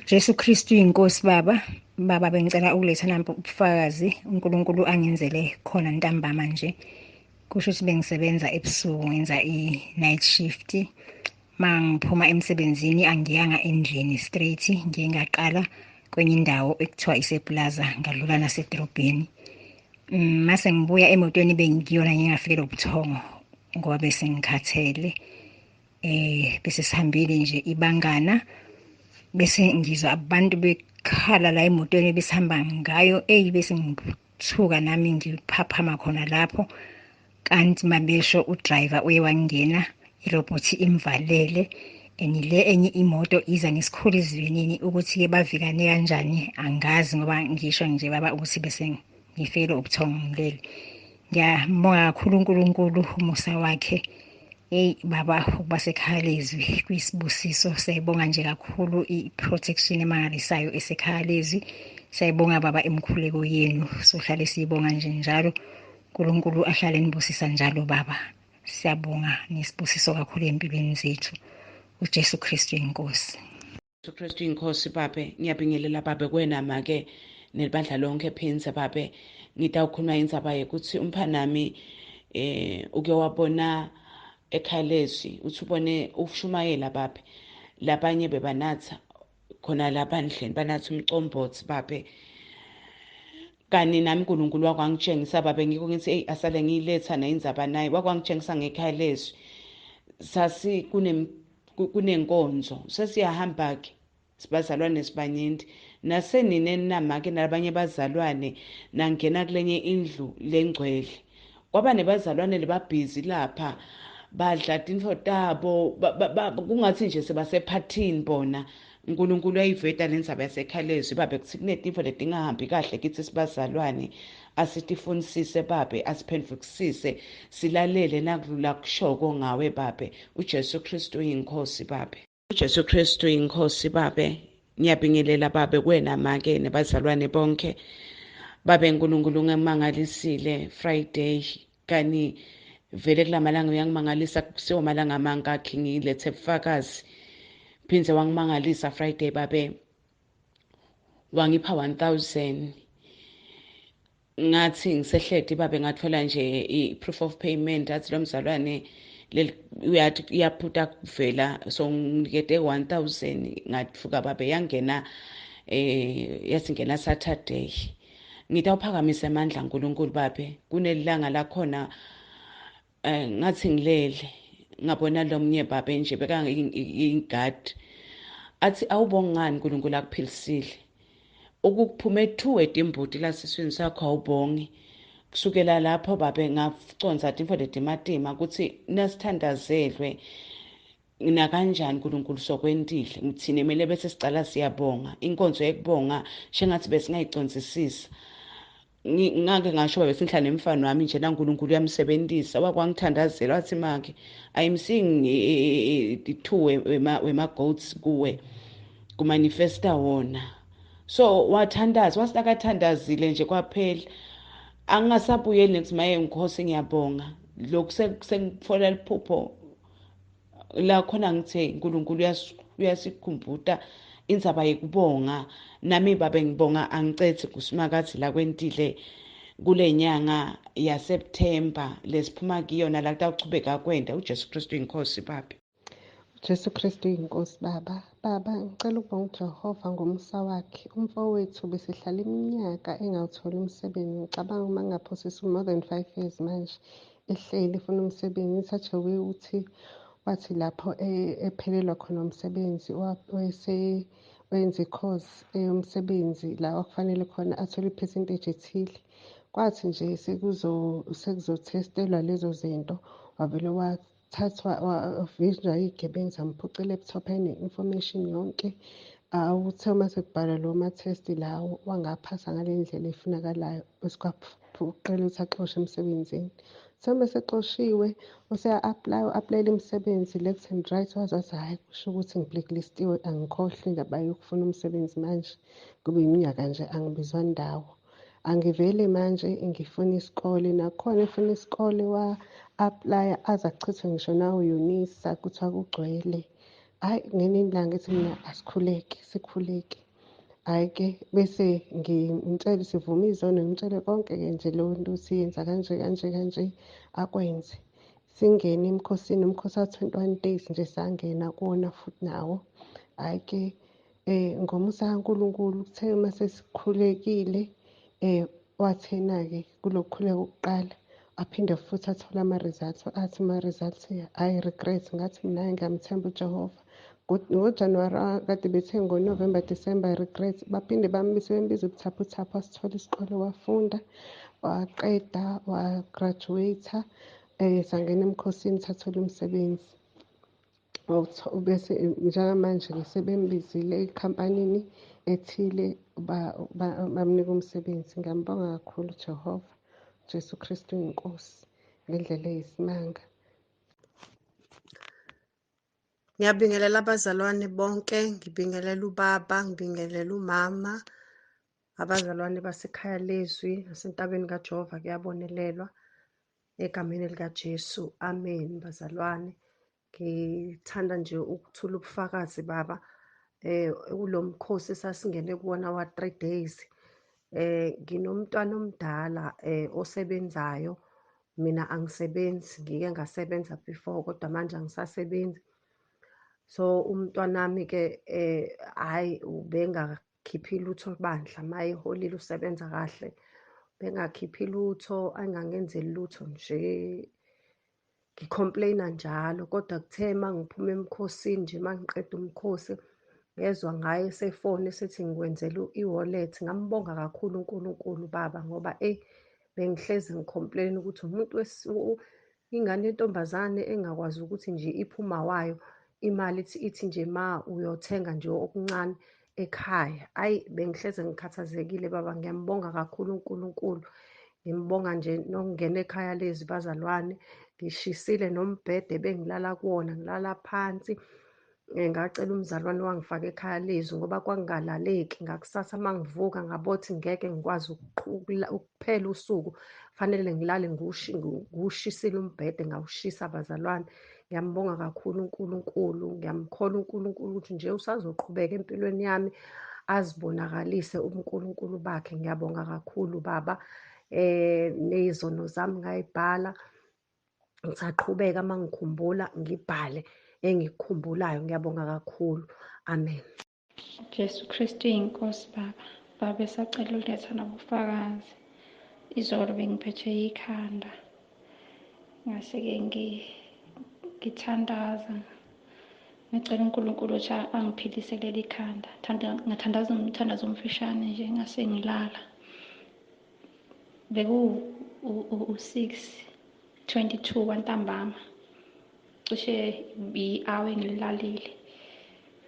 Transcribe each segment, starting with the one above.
Jesu Kristu inkosi baba bengicela ukuletha nampo ubufakazi uNkulunkulu angenzele khona ntambama nje. Kusho ukuthi bengisebenza ebusuku ngenza i-night shift. Mangiphuma emsebenzini angiyanga endlini straight, ngiye ngaqala kwenye indawo ekuthiwa iseplaza ngadlula nasedrobheni. Mase ngibuya emotweni bengiyona ngingafikela ubuthongo ngoba bese ngikhathele. Bese sihambile nje ibangana bese ngizwa abantu bekhala la emotweni besihamba ngayo bese ngithuka nami ngiphaphama khona lapho, kanti mabesho udriver uye wangena irobhothi imvalele le enye imoto iza ngesikhulu izwenini ukuthi-ke bavikane kanjani angazi ngoba ngisho nje baba ukuthi bese ngifele ubuthongo ngilele. Ngiyambonga kakhulu uNkulunkulu umusa wakhe. Baba ukuba sekhaya leZwi kuyisibusiso. Siyayibonga nje kakhulu i-protection emangalisayo esekhaya leZwi. Siyayibonga baba emkhuleko yenu, sohlale siyibonga nje njalo. uNkulunkulu ahlale enibusisa njalo baba. Siyabonga nesibusiso kakhulu empilweni zethu. uJesu Kristu inkosi. uJesu Kristu inkosi babe, ngiyabingelela babe kwenama-ke nelibandla lonke phinze babe. Ngitawukhuluma indzaba yokuthi umphanami uke wabona ekhaya leZwi, uthi ubone ushumayela babe. Labanye bebanatha khona lapha endlini banatha umcombotsi babe. Kani nami uNkulunkulu wakwangitshengisa babe, ngiko ngithi asale ngiyiletha nayindzaba naye, wakwangitshengisa ngekhaya leZwi sasi kunenkonzo sesiyahamba-ke sibazalwane sibanyenti nasenineni namake nalabanye bazalwane nangena kulenye indlu lengcwele. Kwaba nebazalwane lebabhizi lapha badla tinfo tabo kungathi nje sebasephathini bona. uNkulunkulu ayiveta lendzaba yasekhaya leZwi babe, kuthi kunetinfo letingahambi kahle kithi sibazalwane, asitifunisise babe, asiphendvukisise, silalele nakudlula kushoko ngawe babe. uJesu Kristu yinkosi babe. uJesu Kristu yinkosi babe. Ngiyabingelela babe kwenama-ke nebazalwane bonke babe. uNkulunkulu ngemangalisile Friday, kani vele kulamalanga uyangimangalisa. Kusiwo malanga amangakhi ngilethe ubufakazi, phindze wangimangalisa Friday babe. Wangipha 1000 ngathi ngisehledi babe, ngathola nje i-proof of payment. Athi lo mzalwane uyathi iyaphutha kuvela, so nginikete 1000 ngatfuka babe. Yangena yasingena Saturday. Ngitawuphakamise amandla uNkulunkulu babe. Kunelilanga lakhona ngathi ngilele ngabona lo mnye babe nje bekangingadi. Athi awubonga ngani uNkulunkulu akuphilisile, ukuphume 2 etimbuti lasiswini sakho awubongi. Kusukela lapho babe ngaconza tinfo letimatima ukuthi nasithandazelwe na kanjani uNkulunkulu sokwentile. Ngithini emele bese sicala siyabonga. Inkonzo yekubonga shengathi besingayiconzisisa. Ngake ngasho babe sinhlala nemfano wami nje naNkulunkulu uyamsebentisa. Wakwangithandazela wathi make ayimsingi 2 wema-goats kuwe kumanifesta wona. So wathandaza, wasinakathandazile nje kwaphela. Angingasabuyeli next maye ngikhosi ngiyabonga. Lokhu sengitfola liphupho la khona ngithe uNkulunkulu uyasikhumbuta indzaba yekubonga. Nami babe ngibonga angicethe kusimakathi la kwentile kule nyanga yaSeptember lesiphuma kuyona la kutawuchubeka kwenda. uJesu Kristu inkosi babe. uJesu Kristu inkosi baba. Baba ngicela ukubonga uJehova ngomsa wakhe. Umfowethu besihlala iminyaka engawutholi umsebenzi. Ngicabanga uma ngaphosisa more than 5 years manje ehleli efuna umsebenzi. Satshewe uthi wathi lapho ephelelwa khona umsebenzi wenza i-course yomsebenzi la okufanele khona athole i-percentage ethile. Kwathi nje sekuzothestelwa lezo zinto wavele wathathwa wavinjwa iy'gebengu zamphuca i-laptop ene-information yonke. Uthe uma sekubhala lowo ma-test lawo wangaphasa ngale ndlela efunakalayo, bese kwaphoqela ukuthi axoshwe emsebenzini. Uma sexoshiwe useya-aplayela imisebenzi left and right, wazathi hhayi kusho ukuthi ngi-blacklistiwe, angikhohlwa indaba yokufuna umsebenzi manje. Kube iminyaka nje angibizwa ndawo. Angivele manje ngifuna isikole, nakhona efuna isikole wa-aplaya aze achithwe ngisho nawo UNISA kuthiwa kugcwele. hhayi ngelinye ilanga ethi mina asikhuleke sikhuleke. Hhayi-ke bese ngimtshele sivume izono ngimtshele konke-ke nje leyo nto siyenza kanje kanje kanje akwenze. Singene emkhosini, umkhosi wa-21 days nje sangena kuwona futhi nawo. Hhayi-ke ngomusa kaNkulunkulu kuthe uma sesikhulekile wathena-ke kuloku khuleka okuqala aphinde futhi athole ama-results athi ama-results hhayi regret ngathi mina hhayi ngiyamthemba uJehova. NgoJanuwari kade bethe ngoNovemba Disemba regret baphinde bembiza ubuthaphuthaphu asithole isikole wafunda waqeda wa-graduate-a sangena emkhosini sathole umsebenzi. Bese njengamanje-ke sebembizile ekhampanini ethile bamnika umsebenzi. Ngiyambonga kakhulu uJehova, Jesu Kristu inkosi ngendlela eyisimanga. Ngiyabingelela abazalwane bonke, ngibingelela ubaba, ngibingelela umama, abazalwane basekhaya leZwi nasentabeni kaJehova kuyabonelelwa egameni likaJesu, amen. Bazalwane, ngithanda nje ukuthula ubufakazi baba kulo mkhosi esasingene kuwona wa-3 days. Nginomntwana omdala osebenzayo, mina angisebenzi, ngike ngasebenza before kodwa manje angisasebenzi. So umntwanami-ke hhayi ubengakhiphi lutho bandla, uma eholile usebenza kahle, bengakhiphi lutho, angangenzeli lutho nje. Ngicomplain-a njalo, kodwa kuthe uma ngiphuma emkhosini nje, uma ngiqeda umkhosi, ngezwa ngaye esefoni esethi ngikwenzela i-wallet. Ngambonga kakhulu uNkulunkulu baba, ngoba bengihlezi ngicomplain-a ukuthi umuntu ingane yentombazane engakwazi ukuthi nje iphuma wayo imali ithi nje ma uyothenga nje okuncane ekhaya. Hhayi, bengihleze ngikhathazekile baba, ngiyambonga kakhulu uNkulunkulu. Ngimbonga nje nokungena ekhaya leZwi bazalwane. Ngishisile nombhede ebengilala kuwona, ngilala phansi. Ngacela umzalwane wangifaka ekhaya leZwi ngoba kwangalaleki. Ngakusasa uma ngivuka ngabothi ngeke ngikwazi ukuphela usuku, fanele ngilale ngiwushisile umbhede, ngawushisa bazalwane. Ngiyambonga kakhulu uNkulunkulu, ngiyamkholwa uNkulunkulu ukuthi nje usazoqhubeka empilweni yami azibonakalise ubuNkulunkulu bakhe. Ngiyabonga kakhulu baba. Neyizono zami ngayibhala, ngisaqhubeka uma ngikhumbula ngibhale engikukhumbulayo. Ngiyabonga kakhulu, amen. Jesu Kristu inkosi baba. Baba esacela ukuletha nobufakazi. Izolo bengiphethwe yikhanda, ngase-ke ngithandaza ngicela uNkulunkulu ukuthi angiphilise leli khanda. Ngathandaza umthandazo omfishane nje ngase ngilala. Beku-6:22 wantambama, cishe i-hour ngililalile.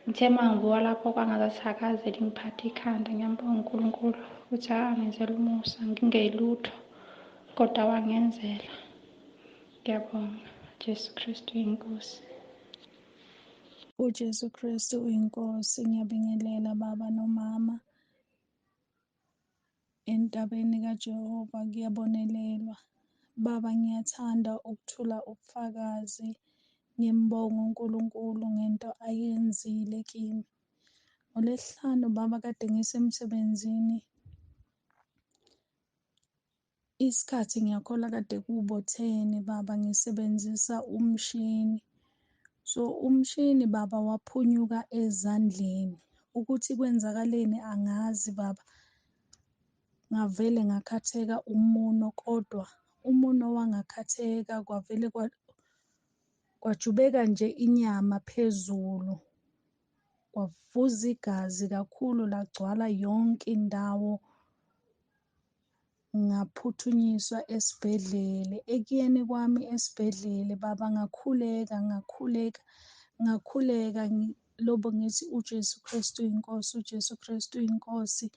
Ngithe uma ngivuka lapho kwangazathi akaze lingiphathe ikhanda. Ngiyambonga uNkulunkulu ukuthi angenzela umusa, ngingelutho kodwa wangenzela. Ngiyabonga. Jesu Kristu inkosi. uJesu Kristu uyinkosi. Ngiyabingelela baba nomama entabeni kaJehova, kuyabonelelwa. Baba, ngiyathanda ukuthula ubufakazi, ngimbonga uNkulunkulu ngento ayenzile kimi. ngoLwesihlanu baba kade ngisemsebenzini, isikhathi ngiyakhola kade kubo 10 baba, ngisebenzisa umshini. So umshini baba waphunyuka ezandleni, ukuthi kwenzakaleni angazi baba. Ngavele ngakhatheka umuno, kodwa umuno wangakhatheka, kwavele kwajubeka nje inyama phezulu, kwavuza igazi kakhulu lagcwala yonke indawo. Ngaphuthunyiswa esibhedlele. Ekuyeni kwami esibhedlele baba, ngakhuleka lobo ngithi uJesu Kristu inkosi, uJesu Kristu inkosi.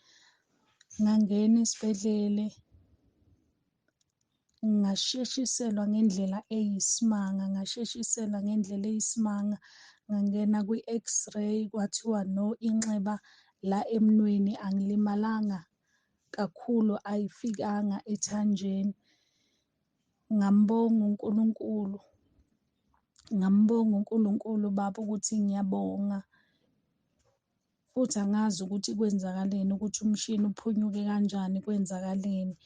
Ngangena esibhedlele, ngasheshiselwa ngendlela eyisimanga, ngangena kwi-X-ray, kwathiwa no, inxeba la emunweni angilimalanga kakhulu, ayifikanga ethanjeni. Ngambonga uNkulunkulu Ngambonga uNkulunkulu Baba ukuthi ngiyabonga, futhi angazi ukuthi kwenzakaleni, ukuthi umshini uphunyuke kanjani, kwenzakaleni.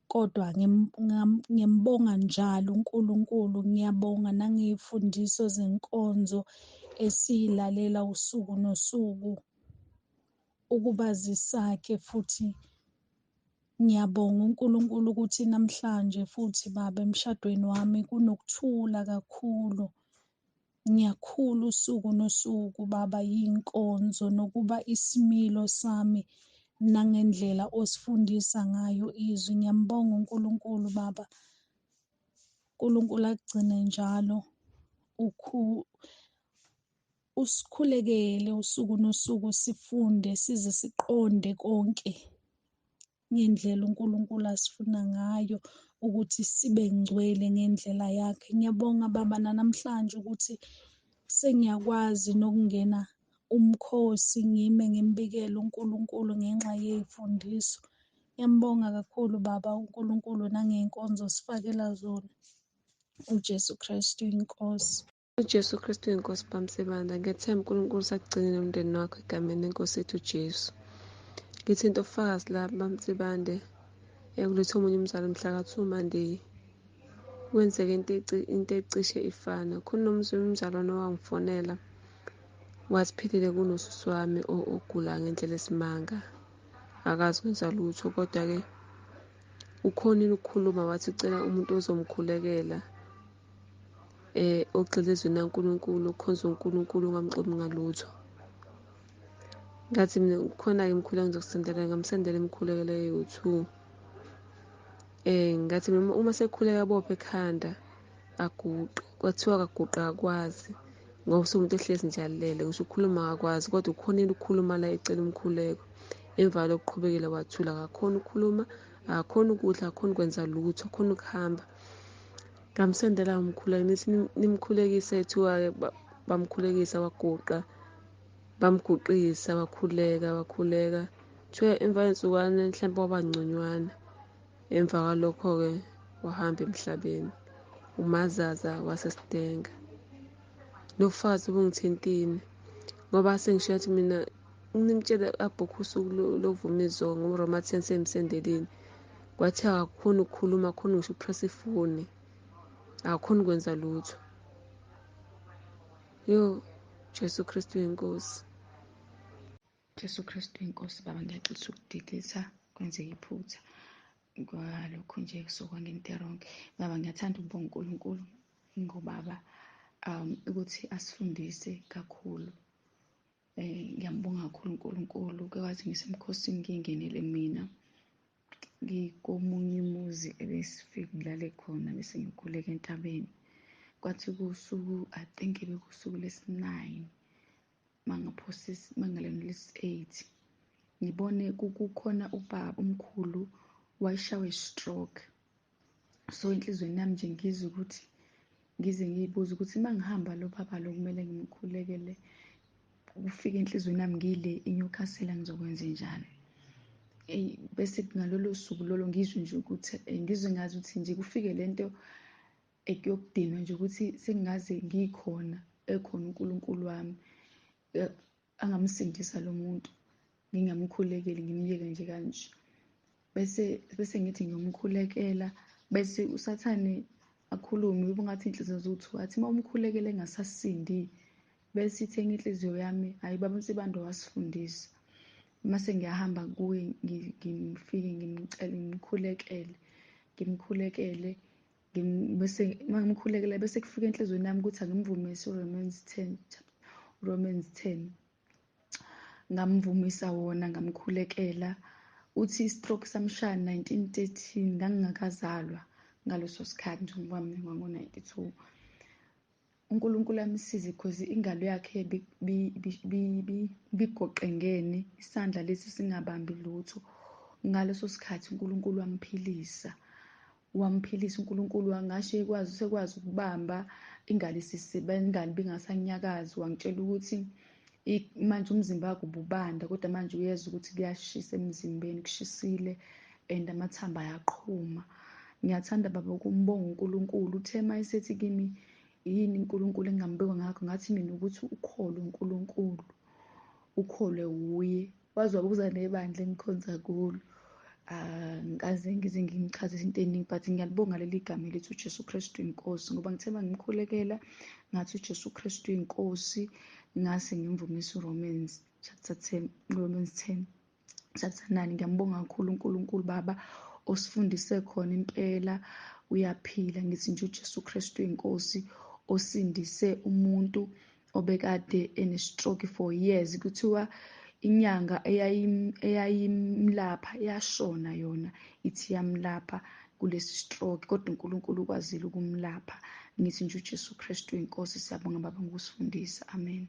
Kodwa ngiyambonga njalo uNkulunkulu, ngiyabonga nangey'fundiso zenkonzo esiyilalela usuku nosuku ukuba zisakhe, futhi ngiyabonga uNkulunkulu ukuthi namhlanje futhi Baba emshadweni wami kunokuthula kakhulu. Ngiyakhula usuku nosuku Baba yinkonzo nokuba isimilo sami nangendlela osifundisa ngayo izwi. Ngiyambonga uNkulunkulu Baba. uNkulunkulu akugcine njalo, usikhulekele usuku nosuku sifunde size siqonde konke ngendlela uNkulunkulu asifuna ngayo ukuthi sibe ngcwele ngendlela yakhe. Ngiyabonga Baba namhlanje ukuthi sengiyakwazi nokungena umkhosi ngime ngimbikele uNkulunkulu ngenxa yey'fundiso. Ngiyambonga kakhulu Baba uNkulunkulu nangey'nkonzo osifakela zona. uJesu Kristu inkosi. uJesu Kristu inkosi bamsebanda. Ngethemba uNkulunkulu sakugcinile umndeni wakho egameni lenkosi yethu Jesu. Ngithinta ubufakazi lapha bamsebande kuletha omunye umzali mhla ka-2 Mandeyi. Kwenzeke into ecishe ifana. Khona umzalwane owangifonela wathi philile kunosisi wami ogula ngendlela esimanga, akazi kwenza lutho, kodwa-ke ukhonile ukukhuluma, wathi ucela umuntu ozomkhulekela ogxile ezweni laNkulunkulu, ukhonza uNkulunkulu, ungamxobi ngalutho. Ngathi mina khona-ke imkhuleko ngizokusendela, ngamsendela imkhulekelo eyi-2. Ngathi mina uma sekhuleka abophe ekhanda aguqe. Kwathiwa akaguqe akwazi ngoba umuntu ehlezi nje alele, ngisho ukukhuluma akakwazi, kodwa ukhonile ukukhuluma la ecela umkhuleko. Emva lokuqhubekela wathula, akakhona ukukhuluma, akakhona ukudla, akakhona ukwenza lutho, akakhona ukuhamba. Ngamsendela umkhuleko, nithi nimkhulekise, ethiwa-ke bamkhulekisa, waguqa, bamguqisa, wakhuleka. Kuthiwa emva kwensukwana mhlawumbe waba ngconywana. Emva kwalokho-ke wahamba emhlabeni, umazaza wasesidenga. Lobufakazi bungithintile ngoba sengisho yathi mina nimtshele abhukhe usuku lovuma izolo ngoba uRoma 10 semsendelini. Kwathiwa akakhona ukukhuluma, akakhona ngisho ukupressa ifoni, akakhona ukwenza lutho. Jesu Kristu inkosi. Jesu Kristu inkosi. Baba, ngiyacela ukudidisa kwenzeka iphutha kwalokhu nje kusuka ngento eronke. Baba, ngiyathanda ukubonga uNkulunkulu ngobaba ukuthi asifundise kakhulu. Ngiyambonga kakhulu uNkulunkulu. Kwathi ngisemkhosini ngingenele mina ngikomunye umuzi ebesifike ngilale khona bese ngikhuleka entabeni. Kwathi kusuku I think bekusuku lesi-9 mangalona lesi-8 ngibone kukhona ubaba umkhulu wayeshawe i-stroke. So enhlizweni yami nje ngizwe ukuthi ngize ngiyibuza ukuthi mangihamba lo baba lo kumele ngimkhulekele, kufika enhlizweni yami ngile iNewcastle ngizokwenza njani. Bese ngalolo suku lolo ngizwe nje ukuthi ngizwe ngazi ukuthi nje kufike lento ekuyokudinwa nje ukuthi sengaze ngikhona ekhona uNkulunkulu wami angamsindisa lo muntu, ngingamkhulekeli, ngimyeke nje kanje. Bese ngithi ngiyomkhulekela, bese usathane akhulume, ubungathi inhliziyo zothu athi uma umkhulekele engasasindi. Bese ithenga inhliziyo yami, hayi baba uNsibando wasifundisa. Mase ngiyahamba kuye ngifike ngimkhulekele bese mangimkhulekela bese kufika enhlizweni yami ukuthi angimvumise Romans 10. Ngamvumisa wona, ngamkhulekela. Uthi i-stroke samshaya 1913 ngangingakazalwa ngaleso sikhathi nje ngoba mina ngo-92. uNkulunkulu amsize because ingalo yakhe bigoqengene, isandla lesi singabambi lutho. Ngaleso sikhathi uNkulunkulu wamphilisa uNkulunkulu wangasho sekwazi ukubamba ingalo isisebenza, ingalo bingasanyakazi. Wangitshela ukuthi manje umzimba wakho ububanda kodwa manje uyezwa ukuthi kuyashisa emzimbeni, kushisile and amathambo ayaqhuma. Ngiyathanda baba ukumbonga uNkulunkulu. Uthe mayesethi kimi yini uNkulunkulu engingambeka ngakho, ngathi mina ukuthi ukholwe uNkulunkulu, ukholwe wuye. Wazi wabuza nebandla engikhonza kulo, ngikaze ngize ngimchazise into eningi, but ngiyalibonga leli gama elithi uJesu Kristu inkosi, ngoba ngithe mangimkhulekela ngathi uJesu Kristu inkosi, ngase ngimvumisa uRomans chapter 10 chapter 9. Ngiyambonga kakhulu uNkulunkulu Baba osifundise khona impela uyaphila. Ngithi nje uJesu Kristu inkosi osindise umuntu obekade ene-stroke for years, kuthiwa inyanga eyayimlapha yashona yona, ithi yamlapha kulesi stroke, kodwa uNkulunkulu ukwazile ukumlapha. Ngithi nje uJesu Kristu inkosi. Siyabonga Baba ngokusifundisa. Amen.